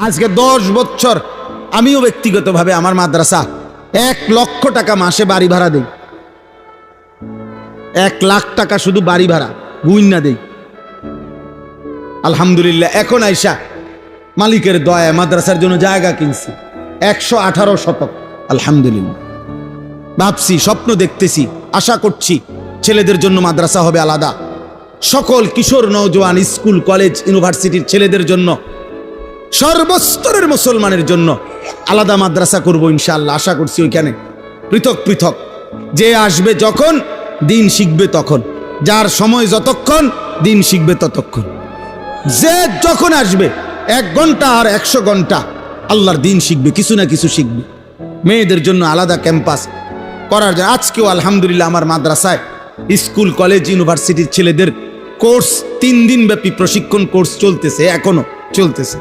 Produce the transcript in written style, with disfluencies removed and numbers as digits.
আজকে 10 বছর আমিও ব্যক্তিগতভাবে আমার মাদ্রাসা 1 লক্ষ টাকা মাসে বাড়ি ভাড়া দেই। 1 লাখ টাকা শুধু বাড়ি ভাড়া গুইন্না দেই। আলহামদুলিল্লাহ এখন আইসা মালিকের দয়ায় মাদ্রাসার জন্য জায়গা কিনছি 118 শতক। আলহামদুলিল্লাহ ভাবছি, স্বপ্ন দেখতেছি, আশা করছি ছেলেদের জন্য মাদ্রাসা হবে আলাদা, সকল কিশোর নওজোয়ান স্কুল কলেজ ইউনিভার্সিটির ছেলেদের জন্য, সর্বস্তরের মুসলমানের জন্য আলাদা মাদ্রাসা করব ইনশাআল্লাহ। আশা করছি ওইখানে পৃথক পৃথক, যে আসবে যখন দিন শিখবে তখন, যার সময় যতক্ষণ দিন শিখবে ততক্ষণ। যে যখন আসবে 1 ঘন্টা আর 100 ঘন্টা আল্লাহর দিন শিখবে, কিছু না কিছু শিখবে। মেয়েদের জন্য আলাদা ক্যাম্পাস করার যায়। আজকেও আলহামদুলিল্লাহ আমার মাদ্রাসায় স্কুল কলেজ ইউনিভার্সিটির ছেলেদের কোর্স 3 দিন ব্যাপী প্রশিক্ষণ কোর্স চলতেছে, এখনো চলতেছে।